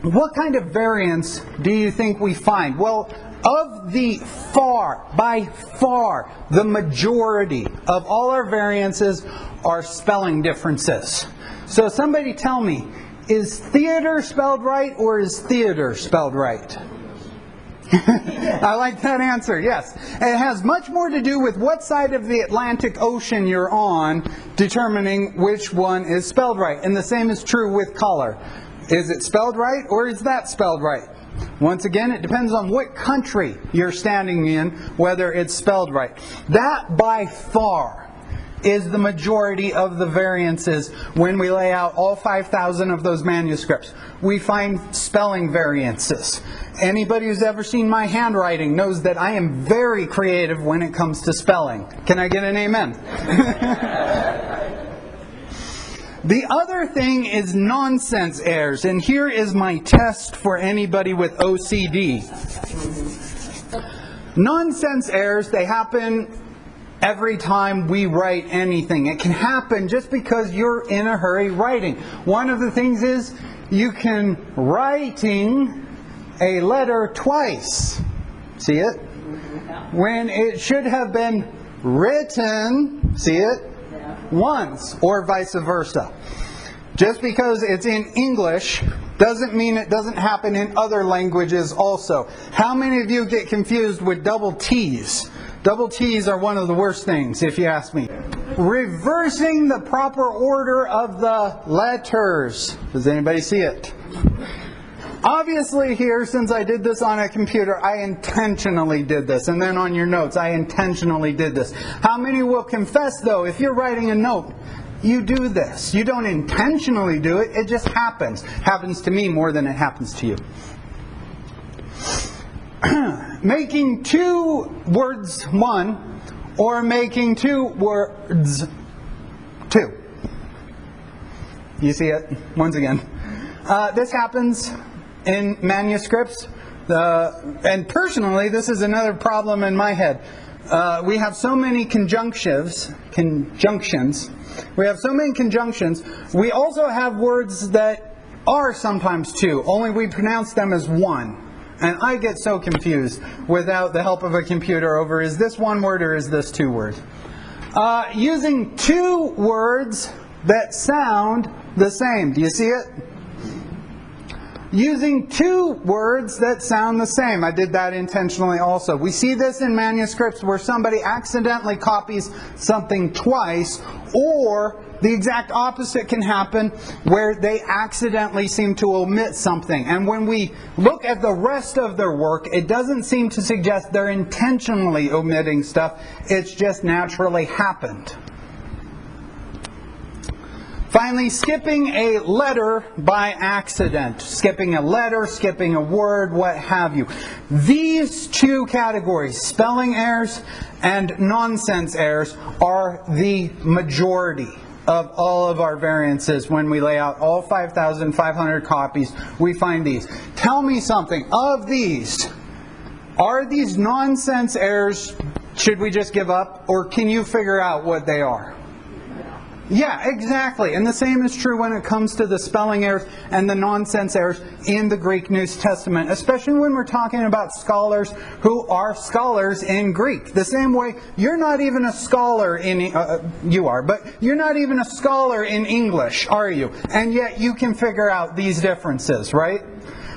what kind of variance do you think we find? Well, by far, the majority of all our variances are spelling differences. So somebody tell me, is theater spelled right or is theater spelled right? I like that answer, yes. It has much more to do with what side of the Atlantic Ocean you're on, determining which one is spelled right. And the same is true with color. Is it spelled right or is that spelled right? Once again, it depends on what country you're standing in, whether it's spelled right. That by far is the majority of the variances when we lay out all 5,000 of those manuscripts. We find spelling variances. Anybody who's ever seen my handwriting knows that I am very creative when it comes to spelling. Can I get an amen? The other thing is nonsense errors, and here is my test for anybody with OCD. Nonsense errors, they happen every time we write anything. It can happen just because you're in a hurry writing. One of the things is you can writing a letter twice. See it? When it should have been written, see it? Once, or vice versa. Just because it's in English doesn't mean it doesn't happen in other languages also. How many of you get confused with double T's? Double T's are one of the worst things, if you ask me. Reversing the proper order of the letters. Does anybody see it? Obviously here, since I did this on a computer, I intentionally did this. And then on your notes, I intentionally did this. How many will confess, though, if you're writing a note, you do this? You don't intentionally do it, it just happens. Happens to me more than it happens to you. Making two words one, or making two words two. You see it? Once again. This happens in manuscripts, and personally, this is another problem in my head. We have so many conjunctions. We have so many conjunctions. We also have words that are sometimes two, only we pronounce them as one. And I get so confused without the help of a computer over, is this one word or is this two words? Using two words that sound the same. Do you see it? Using two words that sound the same. I did that intentionally also. We see this in manuscripts where somebody accidentally copies something twice, or the exact opposite can happen where they accidentally seem to omit something. And when we look at the rest of their work, it doesn't seem to suggest they're intentionally omitting stuff. It's just naturally happened. Finally, skipping a letter by accident. Skipping a letter, skipping a word, what have you. These two categories, spelling errors and nonsense errors, are the majority of all of our variances. When we lay out all 5,500 copies, we find these. Tell me something. Of these, are these nonsense errors, should we just give up? Or can you figure out what they are? Yeah, exactly. And the same is true when it comes to the spelling errors and the nonsense errors in the Greek New Testament, especially when we're talking about scholars who are scholars in Greek. The same way, you're not even a scholar in, you are, but you're not even a scholar in English, are you? And yet you can figure out these differences, right?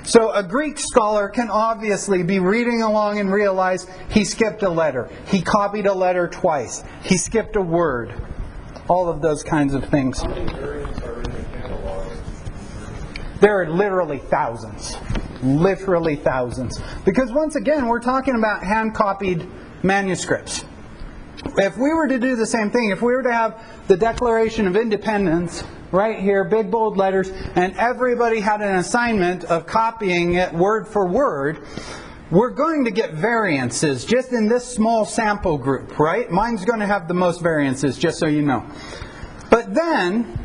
So a Greek scholar can obviously be reading along and realize he skipped a letter. He copied a letter twice. He skipped a word. All of those kinds of things. How many variants are in the catalog? There are literally thousands. Literally thousands. Because once again, we're talking about hand-copied manuscripts. If we were to do the same thing, if we were to have the Declaration of Independence right here, big bold letters, and everybody had an assignment of copying it word for word, we're going to get variances just in this small sample group, right? Mine's going to have the most variances, just so you know. But then,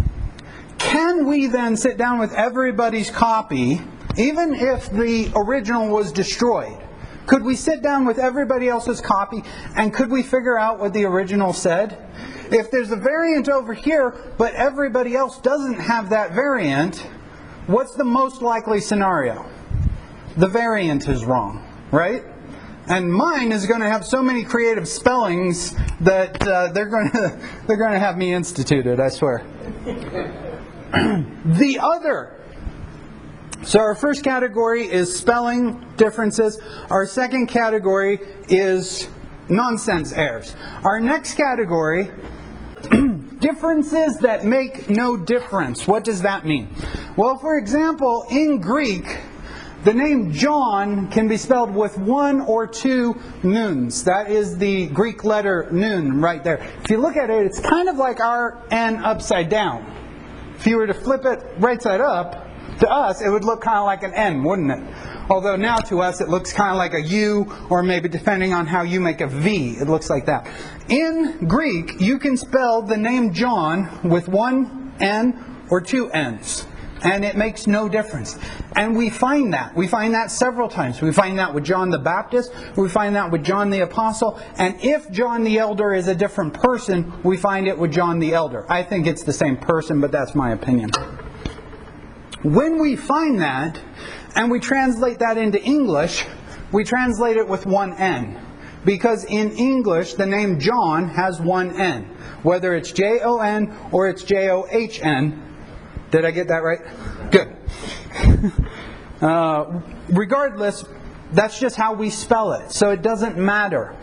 can we then sit down with everybody's copy, even if the original was destroyed? Could we sit down with everybody else's copy, and could we figure out what the original said? If there's a variant over here, but everybody else doesn't have that variant, what's the most likely scenario? The variant is wrong, right? And mine is going to have so many creative spellings that they're going to have me instituted, I swear. The other. So our first category is spelling differences. Our second category is nonsense errors. Our next category, differences that make no difference. What does that mean? Well, for example, in Greek, the name John can be spelled with one or two nuns. That is the Greek letter nun right there. If you look at it, it's kind of like our N upside down. If you were to flip it right side up, to us, it would look kind of like an N, wouldn't it? Although now to us, it looks kind of like a U, or maybe depending on how you make a V, it looks like that. In Greek, you can spell the name John with one N or two N's. And it makes no difference. And we find that. We find that several times. We find that with John the Baptist. We find that with John the Apostle. And if John the Elder is a different person, we find it with John the Elder. I think it's the same person, but that's my opinion. When we find that, and we translate that into English, we translate it with one N. Because in English, the name John has one N. Whether it's J-O-N or it's J-O-H-N. Did I get that right? Good. Regardless, that's just how we spell it. So it doesn't matter.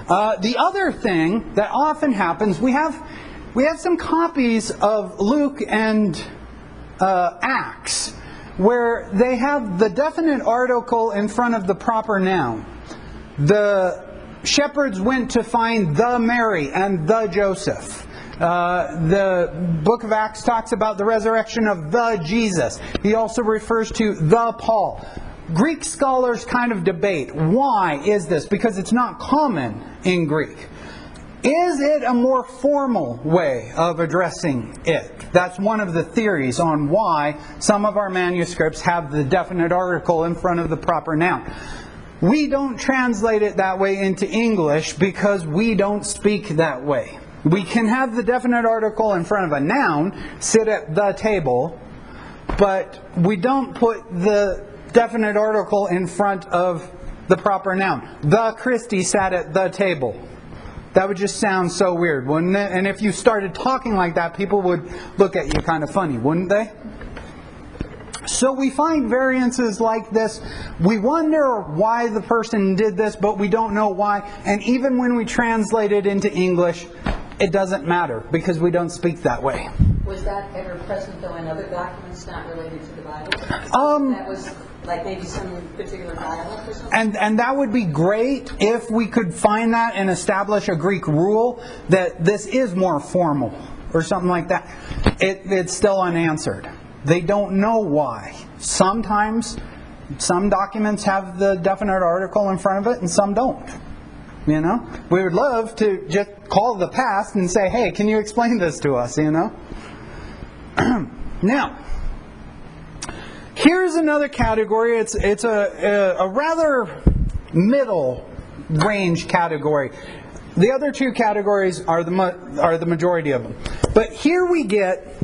The other thing that often happens, we have some copies of Luke and Acts where they have the definite article in front of the proper noun. The shepherds went to find the Mary and the Joseph. The book of Acts talks about the resurrection of the Jesus. He also refers to the Paul. Greek scholars kind of debate, why is this? Because it's not common in Greek. Is it a more formal way of addressing it? That's one of the theories on why some of our manuscripts have the definite article in front of the proper noun. We don't translate it that way into English because we don't speak that way. We can have the definite article in front of a noun, sit at the table, but we don't put the definite article in front of the proper noun. The Christie sat at the table. That would just sound so weird, wouldn't it? And if you started talking like that, people would look at you kind of funny, wouldn't they? So we find variances like this. We wonder why the person did this, but we don't know why. And even when we translate it into English, it doesn't matter because we don't speak that way. Was that ever present, though, in other documents not related to the Bible? That was like maybe some particular dialect or something? And that would be great if we could find that and establish a Greek rule that this is more formal or something like that. It's still unanswered. They don't know why. Sometimes some documents have the definite article in front of it and some don't. You know, we would love to just call the past and say, hey, can you explain this to us, you know? Now, here's another category. It's a rather middle range category. The other two categories are the majority of them. But here we get,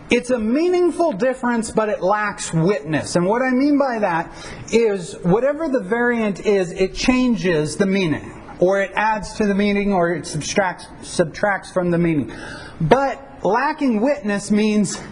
it's a meaningful difference, but it lacks witness. And what I mean by that is whatever the variant is, it changes the meaning. Or it adds to the meaning, or it subtracts from the meaning. But lacking witness means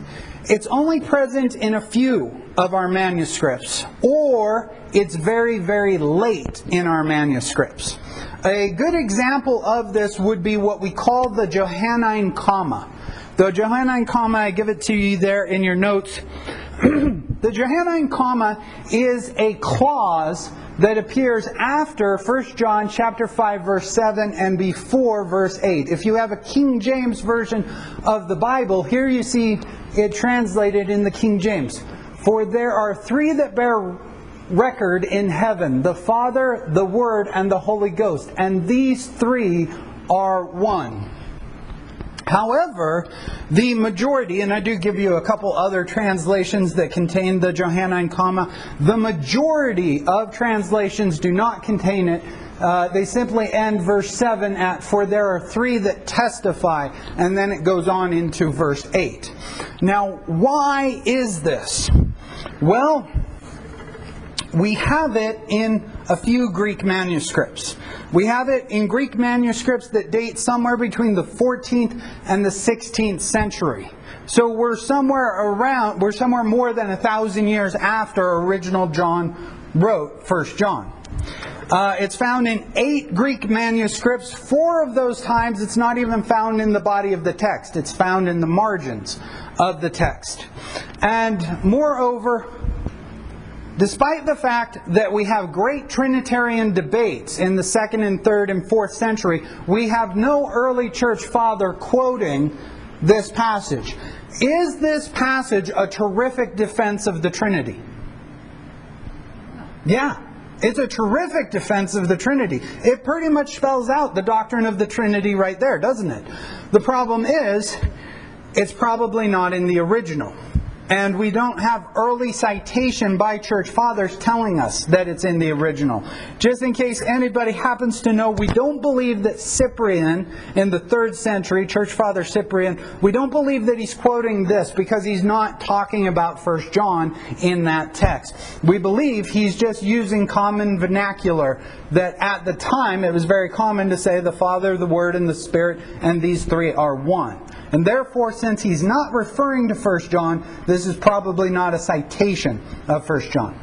it's only present in a few of our manuscripts, or it's very, very late in our manuscripts. A good example of this would be what we call the Johannine comma. The Johannine comma, I give it to you there in your notes. The Johannine comma is a clause that appears after 1 John chapter 5 verse 7 and before verse 8. If you have a King James version of the Bible, here you see it translated in the King James. For there are three that bear record in heaven, the Father, the Word, and the Holy Ghost. And these three are one. However, the majority, and I do give you a couple other translations that contain the Johannine comma, the majority of translations do not contain it. They simply end verse 7 at, for there are three that testify, and then it goes on into verse 8. Now, why is this? Well, we have it in a few Greek manuscripts. We have it in Greek manuscripts that date somewhere between the 14th and the 16th century. So we're somewhere more than 1,000 years after original John wrote 1 John. It's found in 8 Greek manuscripts. 4 of those times it's not even found in the body of the text. It's found in the margins of the text. And moreover, despite the fact that we have great Trinitarian debates in the 2nd and 3rd and 4th century, we have no early church father quoting this passage. Is this passage a terrific defense of the Trinity? Yeah, it's a terrific defense of the Trinity. It pretty much spells out the doctrine of the Trinity right there, doesn't it? The problem is, it's probably not in the original. And we don't have early citation by church fathers telling us that it's in the original. Just in case anybody happens to know, we don't believe that Cyprian in the 3rd century, church father Cyprian, we don't believe that he's quoting this because he's not talking about 1 John in that text. We believe he's just using common vernacular that at the time it was very common to say the Father, the Word, and the Spirit, and these 3 are one. And therefore, since he's not referring to 1 John, this is probably not a citation of 1 John.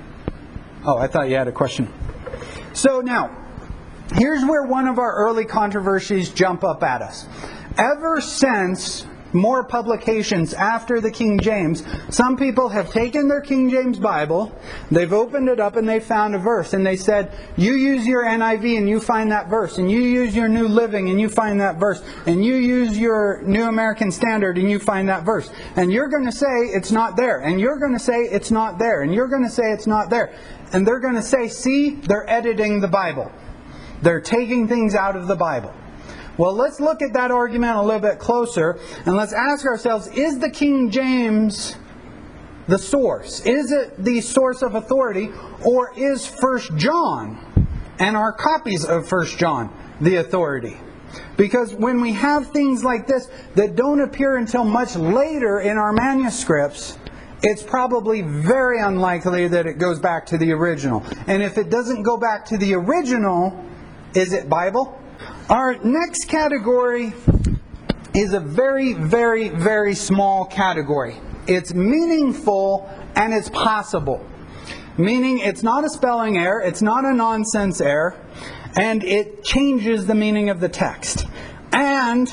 Oh, I thought you had a question. So now, here's where one of our early controversies jump up at us. Ever since more publications after the King James, some people have taken their King James Bible, they've opened it up and they found a verse, and they said, you use your NIV and you find that verse, and you use your New Living and you find that verse, and you use your New American Standard and you find that verse, and you're going to say it's not there, and you're going to say it's not there, and you're going to say it's not there, and they're going to say, see, they're editing the Bible. They're taking things out of the Bible. Well, let's look at that argument a little bit closer, and let's ask ourselves, is the King James the source? Is it the source of authority, or is 1 John and our copies of 1 John the authority? Because when we have things like this that don't appear until much later in our manuscripts, it's probably very unlikely that it goes back to the original. And if it doesn't go back to the original, is it Bible? Our next category is a very, very, very small category. It's meaningful and it's possible. Meaning it's not a spelling error, it's not a nonsense error, and it changes the meaning of the text. And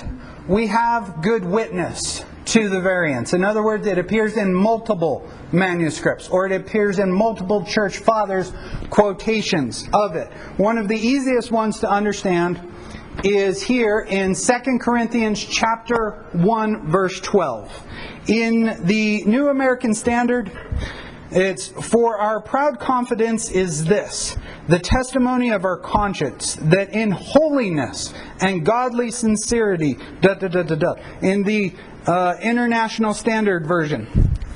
we have good witness to the variance. In other words, it appears in multiple manuscripts, or it appears in multiple church fathers' quotations of it. One of the easiest ones to understand is here in 2 Corinthians chapter 1, verse 12. In the New American Standard, it's, for our proud confidence is this, the testimony of our conscience, that in holiness and godly sincerity, in the International Standard Version,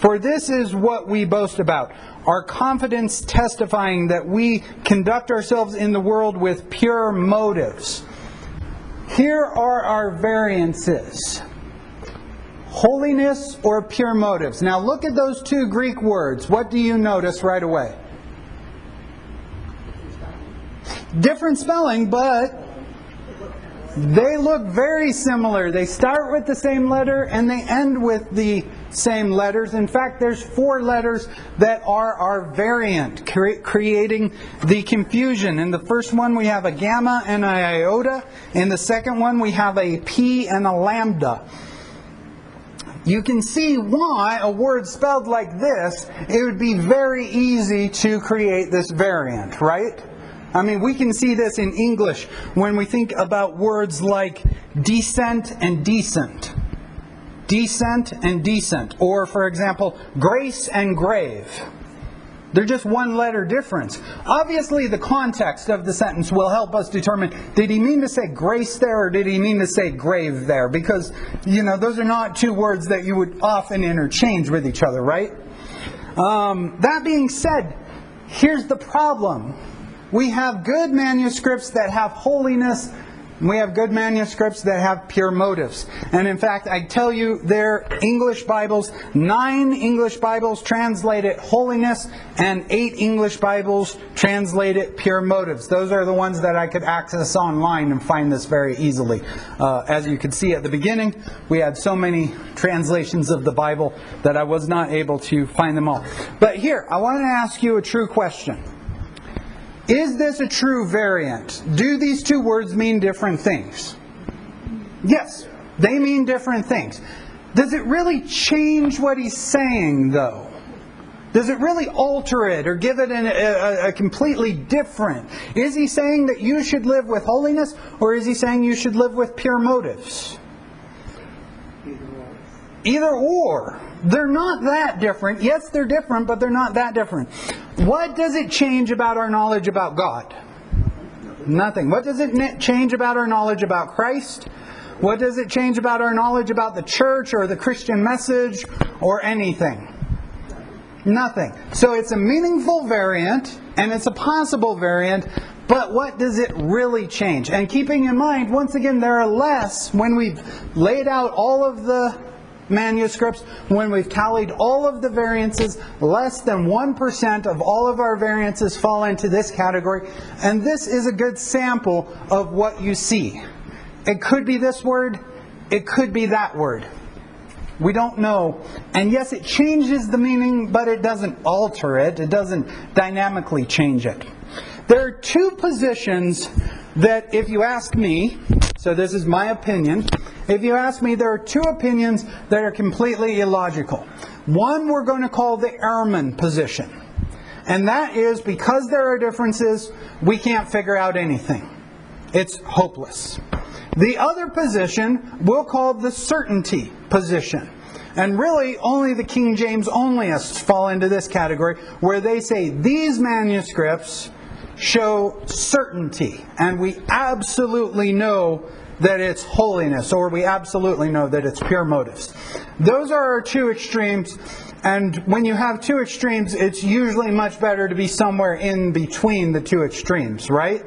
for this is what we boast about, our confidence testifying that we conduct ourselves in the world with pure motives. Here are our variances. Holiness or pure motives. Now look at those 2 Greek words. What do you notice right away? Different spelling, but they look very similar. They start with the same letter and they end with the same letters. In fact, there's 4 letters that are our variant, creating the confusion. In the first one we have a gamma and an iota. In the second one we have a p and a lambda. You can see why a word spelled like this, it would be very easy to create this variant, right? I mean, we can see this in English when we think about words like descent and decent. Descent and decent. Or, for example, grace and grave. They're just one letter difference. Obviously, the context of the sentence will help us determine, did he mean to say grace there or did he mean to say grave there? Because, those are not 2 words that you would often interchange with each other, right? That being said, here's the problem. We have good manuscripts that have holiness We have good manuscripts that have pure motives. And in fact, I tell you, they're English Bibles. 9 English Bibles translate it holiness, and 8 English Bibles translate it pure motives. Those are the ones that I could access online and find this very easily. As you could see at the beginning, we had so many translations of the Bible that I was not able to find them all. But here, I want to ask you a true question. Is this a true variant? Do these two words mean different things? Yes, they mean different things. Does it really change what he's saying, though? Does it really alter it or give it a completely different? Is he saying that you should live with holiness, or is he saying you should live with pure motives? Either or. They're not that different. Yes, they're different, but they're not that different. What does it change about our knowledge about God? Nothing. What does it change about our knowledge about Christ? What does it change about our knowledge about the church or the Christian message or anything? Nothing. So it's a meaningful variant, and it's a possible variant, but what does it really change? And keeping in mind, once again, there are less, when we've laid out all of the manuscripts, when we've tallied all of the variances, less than 1% of all of our variances fall into this category. And this is a good sample of what you see. It could be this word, it could be that word. We don't know. And yes, it changes the meaning, but it doesn't alter it. It doesn't dynamically change it. There are 2 positions that, if you ask me, so this is my opinion, if you ask me, there are 2 opinions that are completely illogical. One we're going to call the airman position. And that is, because there are differences, we can't figure out anything. It's hopeless. The other position we'll call the certainty position. And really, only the King James onlyists fall into this category, where they say these manuscripts show certainty, and we absolutely know that it's holiness, or we absolutely know that it's pure motives. Those are our 2 extremes, and when you have 2 extremes, it's usually much better to be somewhere in between the 2 extremes, right?